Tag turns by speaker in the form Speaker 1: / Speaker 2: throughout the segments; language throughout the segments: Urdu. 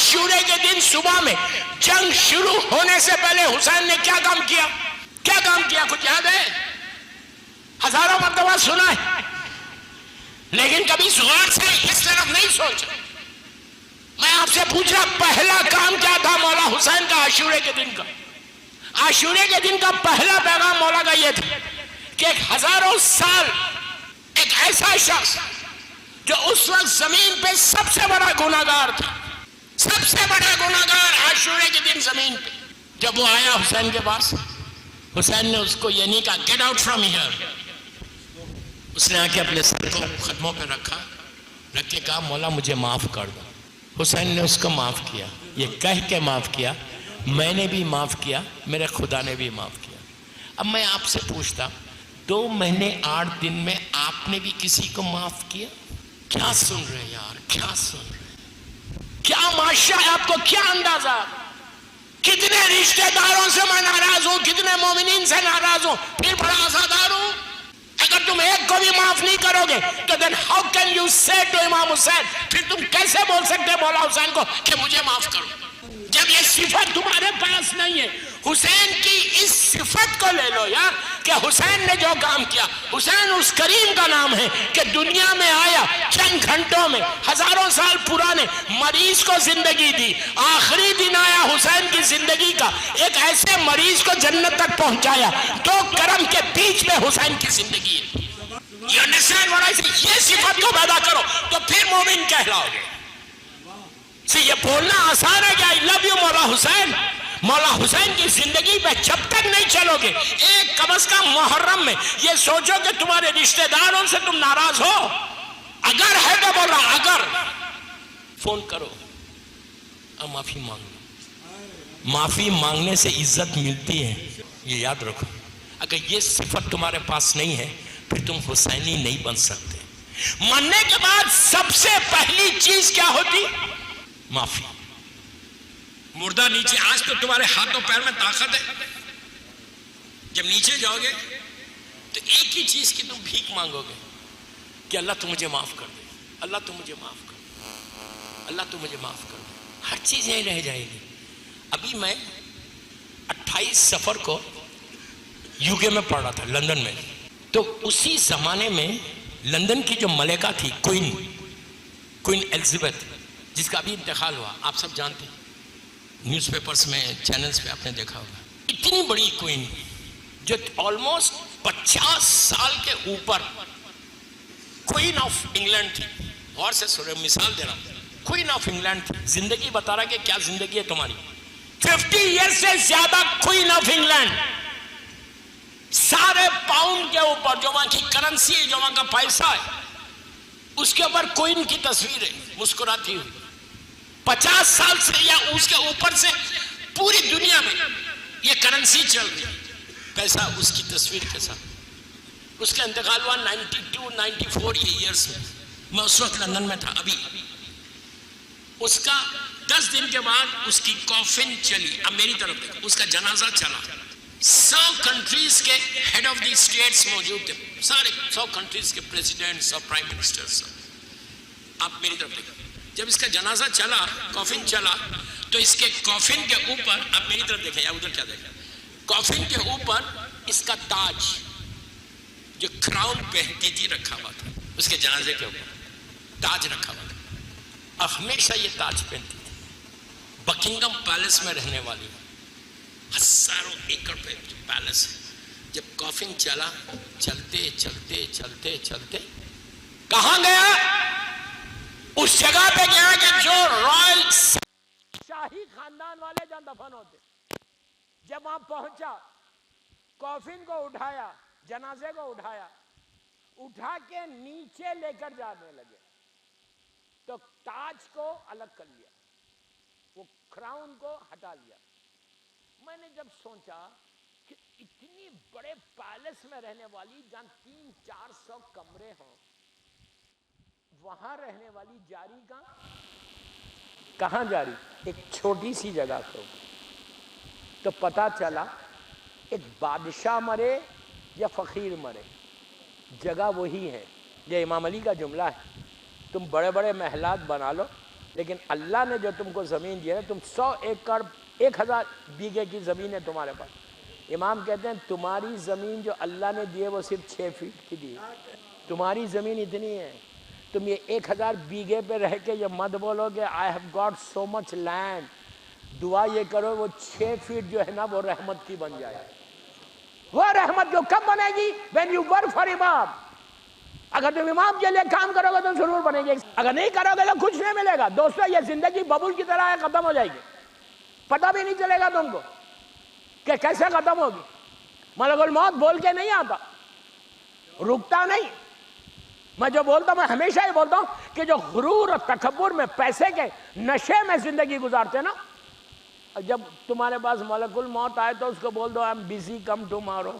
Speaker 1: عاشورے کے دن صبح میں جنگ شروع ہونے سے پہلے حسین نے کیا کام کیا؟ کیا کام کیا؟ کچھ یاد ہے؟ ہزاروں مرتبہ سنا ہے، لیکن کبھی غور سے اس طرف نہیں سوچا۔ میں آپ سے پوچھ رہا، پہلا کام کیا تھا مولا حسین کا عاشورے کے دن کا؟ عاشورے کے دن کا پہلا پیغام مولا کا یہ تھا کہ ایک ہزاروں سال ایک ایسا شخص جو اس وقت زمین پہ سب سے بڑا گناہگار تھا، سب سے بڑا گناہگار عاشورے کے دن زمین پہ، جب وہ آیا حسین کے پاس، حسین نے اس کو یہ نہیں کہا گیٹ آؤٹ فرام ہیئر، اس نے آ کے اپنے سر کو قدموں پہ رکھا، رکھ کے کہا مولا مجھے معاف کر دو۔ حسین نے اس کو معاف کیا، یہ کہہ کے معاف کیا میں نے بھی معاف کیا، میرے خدا نے بھی معاف کیا۔ اب میں آپ سے پوچھتا، 2 مہینے 8 دن میں آپ نے بھی کسی کو معاف کیا؟ کیا سن رہے یار، کیا سن رہے، کیا معاشرہ ہے آپ کو، کیا اندازہ؟ کتنے رشتہ داروں سے میں ناراض ہوں، کتنے مومنین سے ناراض ہوں، پھر بڑا آزادار ہوں۔ اگر تم ایک کو بھی معاف نہیں کرو گے تو then how can you say to امام حسین، پھر تم کیسے بول سکتے مولا حسین کو کہ مجھے معاف کرو، جب یہ صفت تمہارے پاس نہیں ہے؟ حسین کی اس صفت کو لے لو یار، کہ حسین نے جو کام کیا، حسین اس کریم کا نام ہے کہ دنیا میں آیا، چند گھنٹوں میں ہزاروں سال پرانے مریض کو زندگی دی، آخری دن آیا حسین کی زندگی کا، ایک ایسے مریض کو جنت تک پہنچایا، 2 کرم کے بیچ میں حسین کی زندگی ہے۔ You understand what I say؟ یہ صفت کو پیدا کرو تو پھر مومن کہلاؤ گے۔ یہ بولنا آسان ہے کہ I love you مولا حسین، مولا حسین کی زندگی پہ جب تک نہیں چلو گے، ایک کم از کم محرم میں یہ سوچو کہ تمہارے رشتہ داروں سے تم ناراض ہو، اگر ہے تو بول رہا، اگر فون کرو اور معافی مانگو، معافی مانگنے سے عزت ملتی ہے، یہ یاد رکھو۔ اگر یہ صفت تمہارے پاس نہیں ہے پھر تم حسینی نہیں بن سکتے۔ مرنے کے بعد سب سے پہلی چیز کیا ہوتی؟ معافی۔ مردہ نیچے، آج تو تمہارے ہاتھوں پیر میں طاقت ہے، جب نیچے جاؤ گے تو ایک ہی چیز کی تم بھیک مانگو گے کہ اللہ تو مجھے معاف کر دے، اللہ تو مجھے معاف کر دے، اللہ تو مجھے معاف کر دے، ہر چیز یہیں رہ جائے گی۔ ابھی میں 28 صفر کو یو کے میں پڑھ رہا تھا، لندن میں، تو اسی زمانے میں لندن کی جو ملکہ تھی کوئن ایلزبتھ، جس کا ابھی انتقال ہوا، آپ سب جانتے ہیں، نیوز پیپرز میں، چینلز پہ آپ نے دیکھا ہوگا، اتنی بڑی کوئن جو آلموسٹ 50 سال کے اوپر کوئن آف انگلینڈ تھی۔ غور سے سنو، مثال دے رہا ہوں، کوئن آف انگلینڈ تھی، زندگی بتا رہا کہ کیا زندگی ہے تمہاری، 50 ایئر سے زیادہ کوئن آف انگلینڈ، سارے پاؤنڈ کے اوپر جو وہاں کی کرنسی ہے، جو وہاں کا پیسہ ہے، اس کے اوپر کوئن کی تصویر ہے مسکراتی ہوئی۔ 50 سال سے یا اس کے اوپر سے پوری دنیا میں یہ کرنسی چل رہی ہے، پیسہ اس کی تصویر کے ساتھ۔ اس کا انتقال ہوا 92-94 ایئرس میں، میں اس وقت لندن میں تھا۔ ابھی اس کا 10 دن کے بعد اس کی کافن چلی، اب میری طرف دیکھو، اس کا جنازہ چلا، 100 کنٹریز کے ہیڈ آف دی اسٹیٹس موجود تھے، سارے 100 کنٹریز کے پریزیڈنٹس اور پرائم منسٹرز۔ آپ میری طرف دیکھو، جب اس کا جنازہ چلا، کافن چلا، تو اس کے کافن کے اوپر، آپ میری طرف دیکھیں یا ادھر کیا دیکھیں، کافن کے اوپر اس کا تاج جو کراؤن پہنتی تھی رکھا ہوا تھا، اس کے جنازے کے اوپر تاج رکھا ہوا تھا، اور ہمیشہ یہ تاج پہنتی تھی۔ بکنگم پیلس میں رہنے والی، ہزاروں ایکڑ پہ پیلس ہے۔ جب کافن چلا، چلتے چلتے چلتے چلتے کہاں گیا؟ اس جگہ پہ گیا کہ جو رائل شاہی خاندان والے جہاں دفن ہوتے۔ جب وہاں پہنچا، کافن کو اٹھایا، جنازے کو اٹھایا، اٹھا کے نیچے لے کر جانے لگے، تو تاج کو الگ کر لیا، وہ کراؤن کو ہٹا لیا۔ میں نے جب سوچا کہ اتنی بڑے پیلس میں رہنے والی، جہاں 300-400 کمرے ہوں، وہاں رہنے والی جاری کہاں جاری؟ ایک چھوٹی سی جگہ کو۔ تو پتا چلا ایک بادشاہ مرے یا فقیر مرے، جگہ وہی ہے۔ یہ امام علی کا جملہ ہے، تم بڑے بڑے محلات بنا لو لیکن اللہ نے جو تم کو زمین دی ہے، تم 100 ایکڑ 1000 بیگھے کی زمین ہے تمہارے پاس. امام کہتے ہیں تمہاری زمین جو اللہ نے دی ہے وہ صرف 6 فیٹ کی دی ہے. تمہاری زمین اتنی ہے. تم یہ 1000 بیگھے پہ رہ کے یہ مت بولو کہ I have got so much land. دعا یہ کرو وہ 6 فیٹ جو ہے نا وہ رحمت کی بن جائے. وہ رحمت جو کب بنے گی؟ when you work for امام. اگر تم امام کے لیے کام کرو گے تو ضرور بنے گی. اگر نہیں کرو گے تو کچھ نہیں ملے گا. دوستو یہ زندگی ببول کی طرح ہے، ختم ہو جائے گی. پتہ بھی نہیں چلے گا تم کو کہ کیسے ختم ہوگی. ملک الموت بول کے نہیں آتا، رکتا نہیں. میں جو بولتا ہوں میں ہمیشہ ہی بولتا ہوں کہ جو غرور اور تکبر میں پیسے کے نشے میں زندگی گزارتے نا، جب تمہارے پاس ملک الموت آئے تو اس کو بول دو I am busy come tomorrow.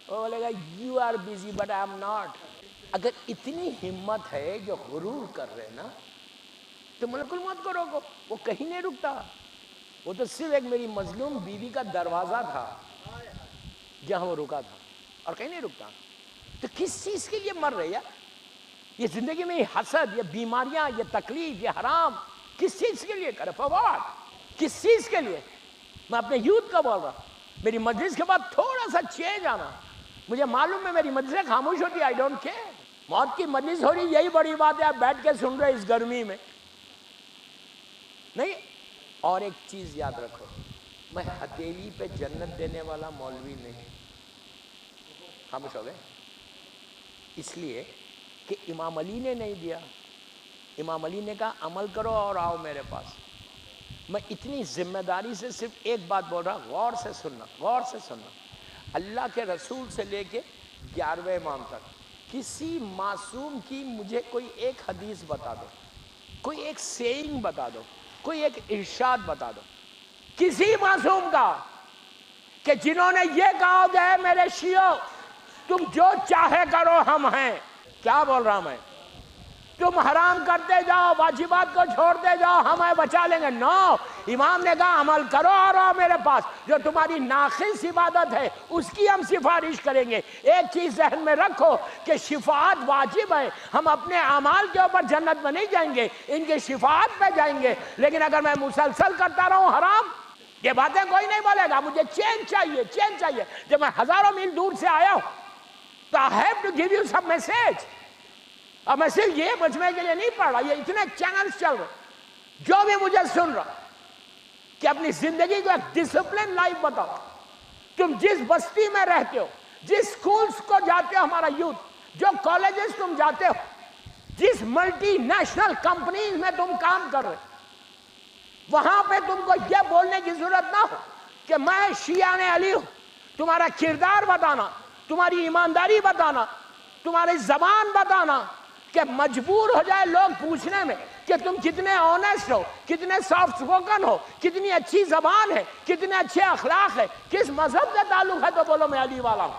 Speaker 1: وہ بولے گا you are busy but I am not. اگر اتنی ہمت ہے جو غرور کر رہے نا تو ملک الموت کو روکو. وہ کہیں نہیں رکتا. وہ تو صرف ایک میری مظلوم بیوی کا دروازہ تھا جہاں وہ رکا تھا اور کہیں نہیں رکتا. تو کس چیز کے لیے مر رہے ہیں؟ یہ زندگی میں یہ حسد، یہ بیماریاں، یہ تکلیف، یہ حرام کس چیز کے لیے کرے؟ فواد کس چیز کے لیے؟ میں اپنے یوتھ کا بول رہا ہوں. میری مجلس کے بعد تھوڑا سا چینج آنا. مجھے معلوم ہے میری مجلسیں خاموش ہوتی، آئی ڈونٹ کیئر. موت کی مجلس ہو رہی یہی بڑی بات ہے. آپ بیٹھ کے سن رہے اس گرمی میں نہیں. اور ایک چیز یاد رکھو، میں ہتھیلی پہ جنت دینے والا مولوی نہیں. خاموش ہو گئے اس لیے کہ امام علی نے نہیں دیا. امام علی نے کہا عمل کرو اور آؤ میرے پاس. میں اتنی ذمہ داری سے صرف ایک بات بول رہا، غور سے سننا، غور سے سننا. اللہ کے رسول سے لے کے 11ویں امام تک کسی معصوم کی مجھے کوئی ایک حدیث بتا دو، کوئی ایک سیئنگ بتا دو، کوئی ایک ارشاد بتا دو کسی معصوم کا کہ جنہوں نے یہ کہا کہ اے میرے شیعو تم جو چاہے کرو ہم ہیں. کیا بول رہا میں؟ تم حرام کرتے جاؤ، واجبات کو چھوڑتے جاؤ، ہمیں بچا لیں گے. نو. امام نے کہا عمل کرو اور آؤ میرے پاس. جو تمہاری ناقص عبادت ہے اس کی ہم سفارش کریں گے. ایک چیز ذہن میں رکھو کہ شفاعت واجب ہے. ہم اپنے اعمال کے اوپر جنت میں نہیں جائیں گے، ان کی شفاعت پہ جائیں گے. لیکن اگر میں مسلسل کرتا رہوں حرام، یہ باتیں کوئی نہیں بولے گا. مجھے چینج چاہیے، چینج چاہیے. جب میں ہزاروں میل دور سے آیا ہوں تو I have to give you some message. اور میں صرف یہ مجمع کے لیے نہیں پڑھ رہا، یہ اتنے چینلز چل رہے جو بھی مجھے سن رہا کہ اپنی زندگی کو ایک ڈسپلن لائف بتاؤ. تم جس بستی میں رہتے ہو، جس سکولز کو جاتے ہو ہمارا یوتھ، جو کالجز تم جاتے ہو، جس ملٹی نیشنل کمپنیز میں تم کام کر رہے، وہاں پہ تم کو یہ بولنے کی ضرورت نہ ہو کہ میں شیعہ علی ہوں. تمہارا کردار بتانا، تمہاری ایمانداری بتانا، تمہاری زبان بتانا کہ مجبور ہو جائے لوگ پوچھنے میں کہ تم کتنے آنیسٹ ہو، کتنے سافٹ سپوکن ہو، کتنی اچھی زبان ہے، کتنے اچھے اخلاق ہے، کس مذہب سے تعلق ہے، تو بولو میں علی والا ہوں.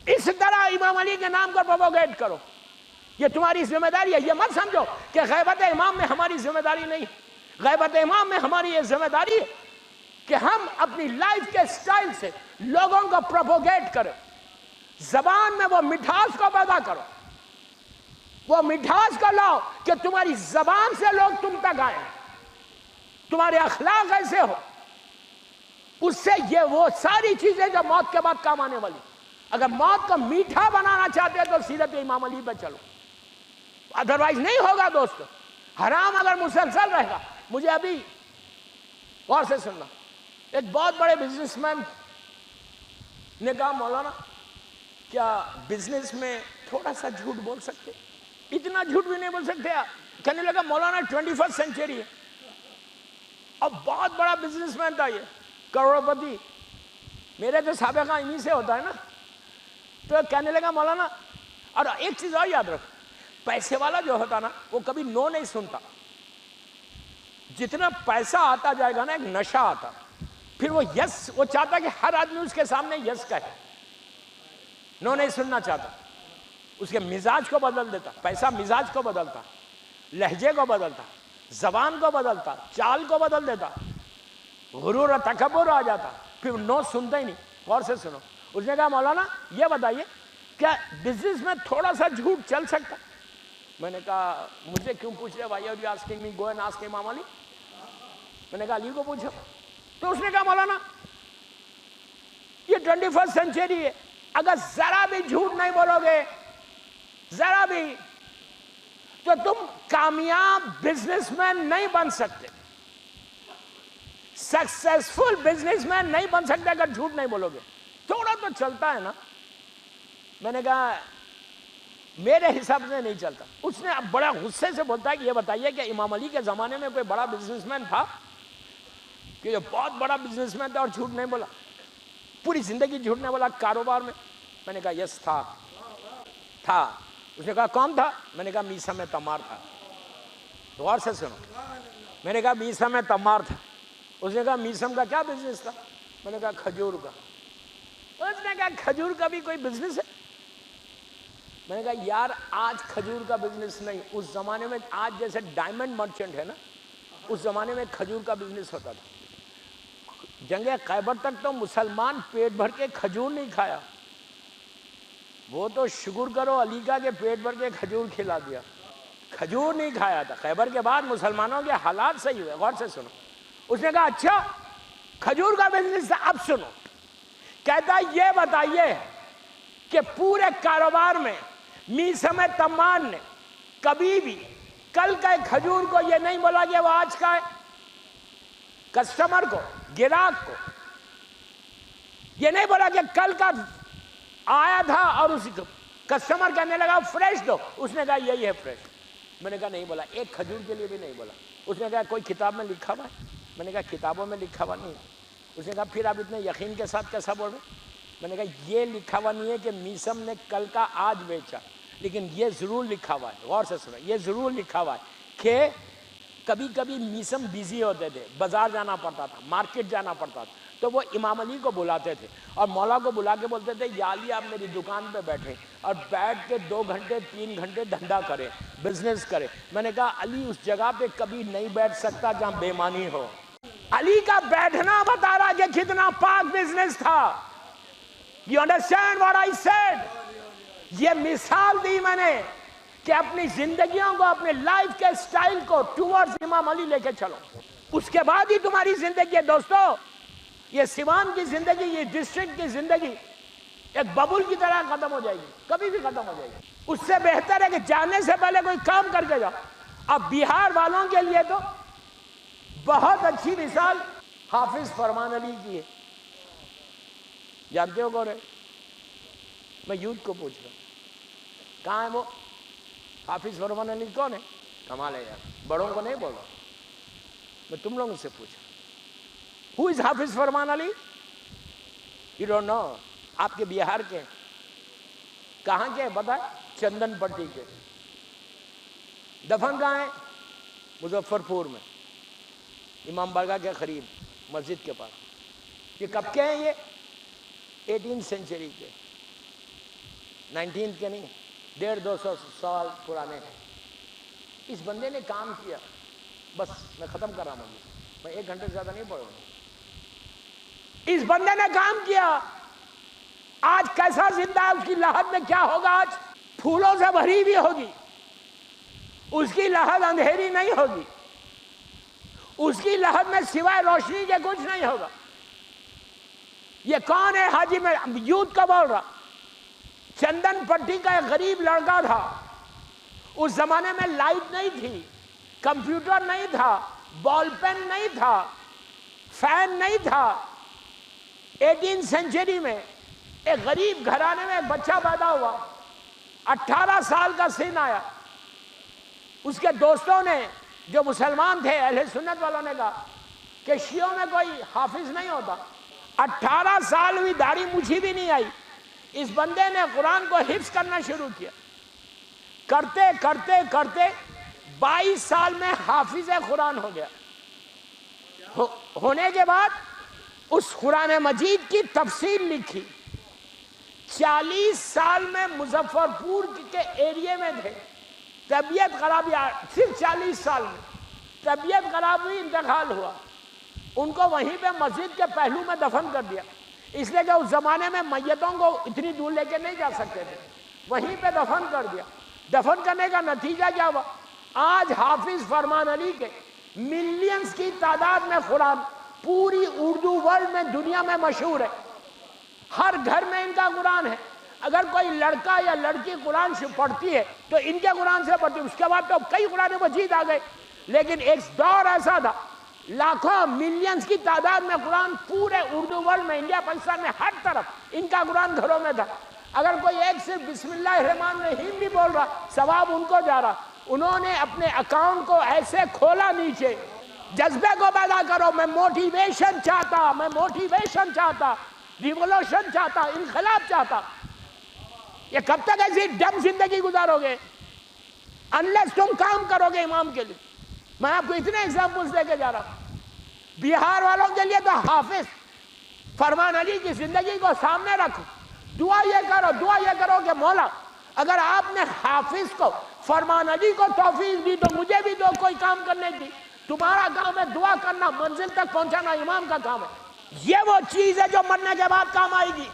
Speaker 1: اس طرح امام علی کے نام کو پروپوگیٹ کرو. یہ تمہاری ذمہ داری ہے. یہ مت سمجھو کہ غیبت امام میں ہماری ذمہ داری نہیں. غیبت امام میں ہماری یہ ذمہ داری ہے کہ ہم اپنی لائف کے سٹائل سے لوگوں کو پروپوگیٹ کریں. زبان میں وہ مٹھاس کو پیدا کرو، وہ مٹھاس کو لاؤ کہ تمہاری زبان سے لوگ تم تک آئیں، تمہارے اخلاق ایسے ہو. اس سے یہ وہ ساری چیزیں جو موت کے بعد کام آنے والی. اگر موت کو میٹھا بنانا چاہتے تو سیرت امام علی پہ چلو، ادروائز نہیں ہوگا. دوستو حرام اگر مسلسل رہے گا. مجھے ابھی غور سے سننا، ایک بہت بڑے بزنس مین نے کہا مولانا کیا بزنس میں تھوڑا سا جھوٹ بول سکتے؟ اتنا جھوٹ بھی نہیں بول سکتے. کہنے لگا مولانا 21 سینچری ہے. اب بہت بڑا بزنس مین تھا یہ، کروڑپتی. میرے تو سابقہ انہی سے ہوتا ہے نا. تو کہنے لگا مولانا، اور ایک چیز اور یاد رکھ، پیسے والا جو ہوتا نا وہ کبھی نو نہیں سنتا. جتنا پیسہ آتا جائے گا نا ایک نشہ آتا، پھر وہ یس، وہ چاہتا کہ ہر آدمی اس کے سامنے یس کہے، نو نہیں سننا چاہتا. اس کے مزاج کو بدل دیتا. پیسہ مزاج کو بدلتا، لہجے کو بدلتا، زبان کو بدلتا، چال کو بدل دیتا. غرور اور تکبر آ جاتا، پھر نو سنتا ہی نہیں. غور سے سنو. اس نے کہا مولانا یہ بتائیے کیا بزنس میں تھوڑا سا جھوٹ چل سکتا؟ میں نے کہا مجھے کیوں پوچھ رہے why are you asking me, go and ask امام علی. میں نے کہا علی کو پوچھو. تو اس نے کہا مولانا یہ 21st سینچری ہے, اگر ذرا بھی جھوٹ نہیں بولو گے ذرا بھی تو تم کامیاب بزنس مین نہیں بن سکتے, سکسیسفل بزنس مین نہیں بن سکتے اگر جھوٹ نہیں بولو گے. تھوڑا تو چلتا ہے نا. میں نے کہا میرے حساب سے نہیں چلتا. اس نے اب بڑا غصے سے بولتا ہے کہ یہ بتائیے کہ امام علی کے زمانے میں کوئی بڑا بزنس مین تھا کہ یہ بہت بڑا بزنس مین تھا اور جھوٹ نہیں بولا, پوری زندگی جھوٹ نہیں بولا کاروبار میں. میں نے کہا یس تھا. اس نے کہا کون تھا؟ میں نے کہا میثم تمار تھا. غور سے سنو, میں نے کہا میثم تمار تھا. اس نے کہا میثم کا کیا بزنس تھا؟ میں نے کہا کھجور کا. اس نے کہا کھجور کا بھی کوئی بزنس ہے؟ میں نے کہا یار آج کھجور کا بزنس نہیں, اس زمانے میں آج جیسے ڈائمنڈ مرچنٹ ہے نا, اس زمانے میں کھجور کا بزنس ہوتا تھا. جنگ خیبر تک تو مسلمان پیٹ بھر کے کھجور نہیں کھایا, وہ تو شکر کرو علی کا کہ پیٹ بھر کے کھجور کھلا دیا, کھجور نہیں کھایا تھا. خیبر کے بعد مسلمانوں کے حالات صحیح ہوئے. غور سے سنو. اس نے کہا اچھا کھجور کا بزنس تھا. اب سنو, کہتا یہ بتائیے کہ پورے کاروبار میں میثم تمار نے کبھی بھی کل کا کھجور کو یہ نہیں بولا کہ وہ آج کا ہے. کسٹمر کو, گراہک کو یہ نہیں بولا کہ کل کا آیا تھا اور اسی کو کسٹمر کہنے لگا فریش دو, اس نے کہا یہی ہے فریش. میں نے کہا نہیں بولا, ایک کھجور کے لیے بھی نہیں بولا. اس نے کہا کوئی کتاب میں لکھا ہوا ہے؟ میں نے کہا کتابوں میں لکھا ہوا نہیں. اس نے کہا پھر آپ اتنے یقین کے ساتھ کیسا بول رہے؟ میں نے کہا یہ لکھا ہوا نہیں ہے کہ میثم نے کل کا آج بیچا, لیکن یہ ضرور لکھا ہوا ہے. غور سے سنو, یہ ضرور لکھا ہوا ہے کہ کبھی کبھی میثم بیزی ہوتے تھے, بازار جانا پڑتا تھا, مارکیٹ جانا پڑتا تھا, تو وہ امام علی کو بلاتے تھے اور مولا کو بلا کے بولتے تھے یا علی آپ میری دکان پہ بیٹھیں اور بیٹھ کے 2 گھنٹے 3 گھنٹے دھندا کریں, بزنس کریں. میں نے کہا علی اس جگہ پہ کبھی نہیں بیٹھ سکتا جہاں بے ایمانی ہو. علی کا بیٹھنا بتا رہا کہ کتنا پاک بزنس تھا. You understand what I said? یہ مثال دی میں نے کہ اپنی زندگیوں کو, اپنے لائف کے سٹائل کو ٹورڈز امام علی لے کے چلو, اس کے بعد ہی تمہاری زندگی ہے. دوستو یہ سیوان کی زندگی, یہ ڈسٹرکٹ کی زندگی ایک ببل کی طرح ختم ہو جائے گی, کبھی بھی ختم ہو جائے گی. اس سے بہتر ہے کہ جانے سے پہلے کوئی کام کر کے جاؤ. اب بہار والوں کے لیے تو بہت اچھی مثال حافظ فرمان علی کی ہے. جانتے ہو کون ہے؟ میں یوتھ کو پوچھ رہا ہوں کہاں ہے وہ حافظ فرمان علی؟ کون ہے؟ کمال ہے یار, بڑوں کو نہیں بول رہا, میں تم لوگوں سے پوچھ رہا ہوں who is حافظ فرمان علی؟ you don't know. آپ کے بہار کے کہاں کے بتائیں؟ چندن پٹی کے. دفن کہاں ہے؟ مظفر پور میں, امام بارگاہ کے قریب مسجد کے پاس. یہ کب کے ہیں؟ یہ 18 سینچری کے, 19 کے نہیں, 150-200 سال پرانے ہیں. اس بندے نے کام کیا. بس میں ختم کر رہا ہوں, میں 1 گھنٹے سے زیادہ نہیں پڑھ رہا ہوں. اس بندے نے کام کیا. آج کیسا زندہ ہے, اس کی لحد میں کیا ہوگا؟ آج پھولوں سے بھری بھی ہوگی, اس کی لحد اندھیری نہیں ہوگی, اس کی لحد میں سوائے روشنی کے کچھ نہیں ہوگا. یہ کون ہے؟ حاجی, میں یوتھ کا بول رہا. چندن پٹی کا ایک غریب لڑکا تھا. اس زمانے میں لائٹ نہیں تھی, کمپیوٹر نہیں تھا, بال پین نہیں تھا, فین نہیں تھا. 18 سینچری میں ایک غریب گھرانے میں ایک بچہ پیدا ہوا, 18 سال کا سن آیا. اس کے دوستوں نے جو مسلمان تھے, اہل سنت والوں نے کہا کہ شیعوں میں کوئی حافظ نہیں ہوتا. 18 سال ہوئی, داڑھی مچھی بھی نہیں آئی. اس بندے نے قرآن کو حفظ کرنا شروع کیا. کرتے کرتے کرتے 22 سال میں حافظ قرآن ہو گیا. ہونے کے بعد اس قرآن مجید کی تفسیر لکھی. 40 سال میں مظفر پور کے ایریے میں تھے, طبیعت خراب, صرف 40 سال میں طبیعت خراب ہوئی, انتقال ہوا. ان کو وہیں پہ مسجد کے پہلو میں دفن کر دیا, اس لیے کہ اس زمانے میں میتوں کو اتنی دور لے کے نہیں جا سکتے تھے, وہیں پہ دفن کر دیا. دفن کرنے کا نتیجہ کیا ہوا؟ آج حافظ فرمان علی کے ملینز کی تعداد میں قرآن پوری اردو ورلڈ میں دنیا میں مشہور ہے، ہر گھر میں ان کا قرآن ہے۔ اگر کوئی لڑکا یا لڑکی قرآن سے پڑھتی ہے تو ان کے قرآن سے پڑھتی ہے، اس کے بعد تو کئی قرآن مجید آ گئے، لیکن ایک دور ایسا تھا لاکھوں ملینز کی تعداد میں قرآن پورے اردو ورلڈ میں، انڈیا پاکستان میں ہر طرف ان کا قرآن گھروں میں تھا۔ اگر کوئی ایک صرف بسم اللہ الرحمن الرحیم بھی بول رہا، ثواب ان کو جا رہا۔ انہوں نے اپنے اکاؤنٹ کو ایسے کھولا نیچے، جذبے کو پیدا کرو، میں موٹیویشن چاہتا، ریولوشن چاہتا، انقلاب چاہتا۔ یہ کب تک ایسی ڈم زندگی گزارو گے انلیس تم کام کرو گے امام کے لیے؟ میں آپ کو اتنے ایگزامپلس دے کے جا رہا ہوں۔ بہار والوں کے لیے تو حافظ فرمان علی کی زندگی کو سامنے رکھو، دعا یہ کرو کہ مولا اگر آپ نے حافظ کو فرمان علی کو توفیق دی تو مجھے بھی دو کوئی کام کرنے کی۔ تمہارا کام ہے دعا کرنا، منزل تک پہنچانا امام کا کام ہے۔ یہ وہ چیز ہے جو مرنے کے بعد کام آئے گی،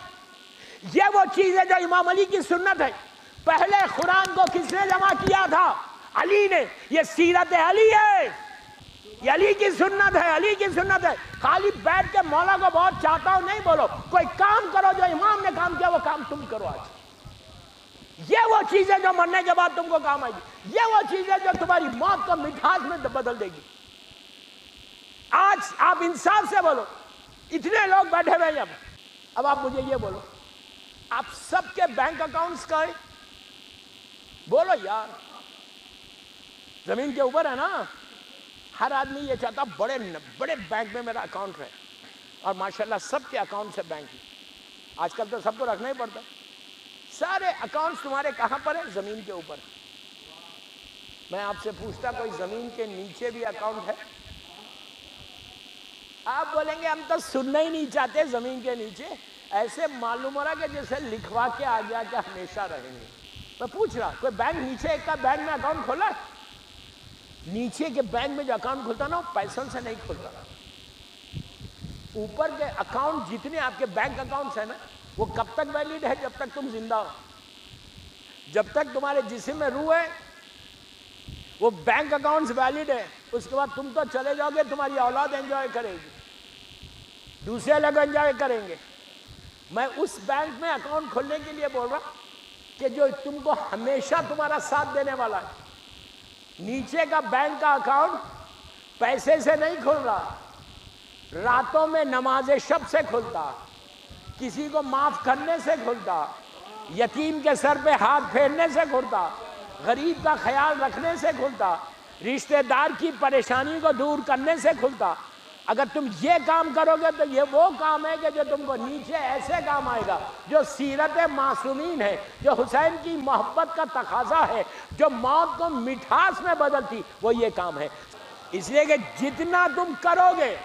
Speaker 1: یہ وہ چیز ہے جو امام علی کی سنت ہے۔ پہلے قرآن کو کس نے جمع کیا تھا؟ علی نے۔ یہ سیرت علی ہے، یہ علی کی سنت ہے، علی کی سنت ہے۔ خالی بیٹھ کے مولا کو بہت چاہتا ہوں نہیں بولو، کوئی کام کرو جو امام نے کام کیا وہ کام تم کرو آج۔ یہ وہ چیزیں جو مرنے کے بعد تم کو کام آئے گی، یہ وہ چیزیں جو تمہاری موت کو مٹھاس میں بدل دے گی۔ آج آپ انصاف سے بولو، اتنے لوگ بیٹھے ہوئے ہیں، اب آپ مجھے یہ بولو، آپ سب کے بینک اکاؤنٹس کا ہے؟ بولو یار، زمین کے اوپر ہے نا۔ ہر آدمی یہ چاہتا بڑے بڑے بینک میں میرا اکاؤنٹ رہے، اور ماشاءاللہ سب کے اکاؤنٹ سے بینک ہی۔ آج کل تو سب کو رکھنا ہی پڑتا ہے۔ سارے اکاؤنٹس تمہارے کہاں پر ہیں؟ زمین کے اوپر۔ میں آپ سے پوچھتا کوئی زمین کے نیچے بھی اکاؤنٹ ہے؟ آپ بولیں گے ہم تو سننا ہی نہیں چاہتے زمین کے نیچے، ایسے معلوم ہو رہا کہ جیسے لکھوا کے آ گیا کہ ہمیشہ رہیں گے۔ میں پوچھ رہا کوئی بینک نیچے ایک کا بینک میں اکاؤنٹ کھولا ہے؟ نیچے کے بینک میں جو اکاؤنٹ کھلتا نا وہ پیسوں سے نہیں کھلتا۔ اوپر کے اکاؤنٹ جتنے آپ کے بینک اکاؤنٹس ہیں نا وہ کب تک ویلڈ ہے؟ جب تک تم زندہ ہو، جب تک تمہارے جسم میں روح ہے وہ بینک اکاؤنٹس ویلڈ ہے۔ اس کے بعد تم تو چلے جاؤ گے، تمہاری اولاد انجوائے کرے گی، دوسرے لوگ انجوائے کریں گے۔ میں اس بینک میں اکاؤنٹ کھولنے کے لیے بول رہا کہ جو تم کو ہمیشہ تمہارا ساتھ دینے والا ہے۔ نیچے کا بینک کا اکاؤنٹ پیسے سے نہیں کھل رہا، راتوں میں نماز شب سے کھلتا، کسی کو معاف کرنے سے کھلتا، یتیم کے سر پہ ہاتھ پھیرنے سے کھلتا، غریب کا خیال رکھنے سے کھلتا، رشتہ دار کی پریشانی کو دور کرنے سے کھلتا۔ اگر تم یہ کام کرو گے تو یہ وہ کام ہے کہ جو تم کو نیچے ایسے کام آئے گا جو سیرت معصومین ہے، جو حسین کی محبت کا تقاضا ہے، جو موت کو مٹھاس میں بدلتی، وہ یہ کام ہے۔ اس لیے کہ جتنا تم کرو گے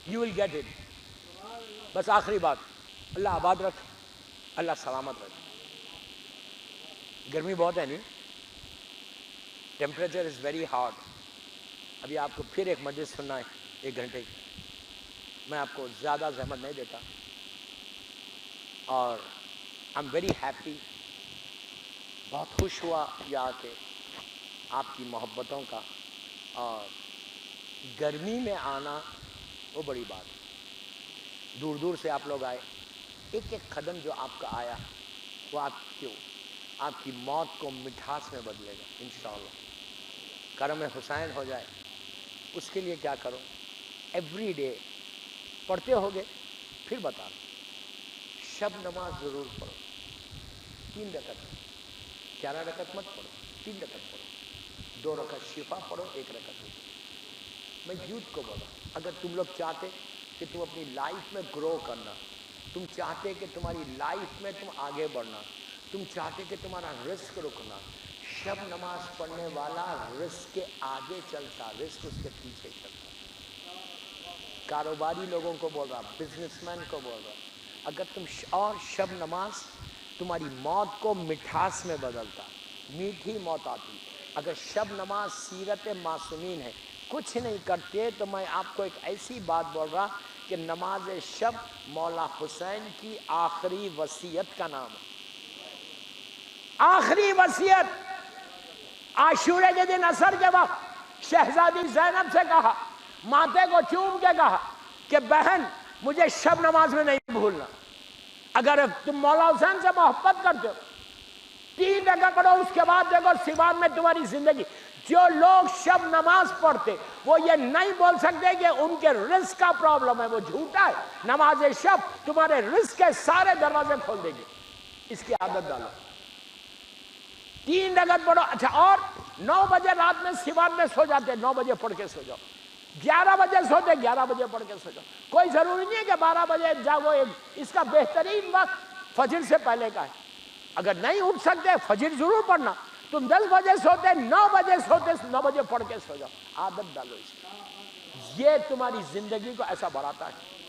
Speaker 1: you will get it۔ بس آخری بات، اللہ آباد رکھ، اللہ سلامت رکھ۔ گرمی بہت ہے نہیں، ٹیمپریچر از ویری ہاٹ۔ ابھی آپ کو پھر ایک مجلس سننا ہے 1 گھنٹے کی، میں آپ کو زیادہ زحمت نہیں دیتا، اور آئی ایم ویری ہیپی، بہت خوش ہوا یہ آ کے آپ کی محبتوں کا، اور گرمی میں آنا وہ بڑی بات ہے۔ دور دور سے آپ لوگ آئے، ایک ایک قدم جو آپ کا آیا وہ آپ کی موت کو مٹھاس میں بدلے گا انشاءاللہ۔ کرم حسین ہو جائے، اس کے لیے کیا کرو؟ ایوری ڈے پڑھتے ہوگے، پھر بتا رہا ہوں، شب نماز ضرور پڑھو، 3 رکعت، 11 رکعت مت پڑھو، 3 رکعت پڑھو، 2 رکعت شفا پڑھو، 1 رکعت۔ میں یوتھ کو بولا، اگر تم لوگ چاہتے کہ تم اپنی لائف میں گرو کرنا، تم چاہتے کہ تمہاری لائف میں تم آگے بڑھنا، تم چاہتے کہ تمہارا رزق رکنا، شب نماز پڑھنے والا رزق کے آگے چلتا، رزق اس کے پیچھے چلتا۔ کاروباری لوگوں کو بول رہا، بزنس مین کو بول رہا، اگر تم اور شب نماز تمہاری موت کو مٹھاس میں بدلتا، میٹھی موت آتی۔ اگر شب نماز سیرت معصومین ہے، کچھ نہیں کرتے، تو میں آپ کو ایک ایسی بات بول رہا کہ نماز شب مولا حسین کی آخری وصیت کا نام ہے۔ آخری وصیت عاشورے کے دن عصر کے وقت شہزادی زینب سے کہا، ماتھے کو چوم کے کہا کہ بہن مجھے شب نماز میں نہیں بھولنا، اگر تم مولا حسین سے محبت کرتے ہو 3 رکعت پڑھو، اس کے بعد دیکھو سواد میں تمہاری زندگی۔ جو لوگ شب نماز پڑھتے وہ یہ نہیں بول سکتے کہ ان کے رزق کا پرابلم ہے، وہ جھوٹا ہے۔ نماز شب تمہارے رزق کے سارے دروازے کھول دے گی، اس کی عادت ڈالو۔ 3 رکعت پڑھو۔ اچھا، اور 9 بجے رات میں سواد میں سو جاتے، 9 بجے پڑھ کے سو جاؤ۔ 11 بجے سوتے، 11 بجے پڑھ کے سو جاؤ۔ کوئی ضروری نہیں ہے کہ 12 بجے جاگو، اس کا بہترین وقت فجر سے پہلے کا ہے۔ اگر نہیں اٹھ سکتے فجر ضرور پڑھنا، تم 10 بجے سوتے 9 بجے سوتے، 9 بجے پڑھ کے سو جاؤ۔ عادت ڈالو اس کی، یہ تمہاری زندگی کو ایسا بڑھاتا ہے۔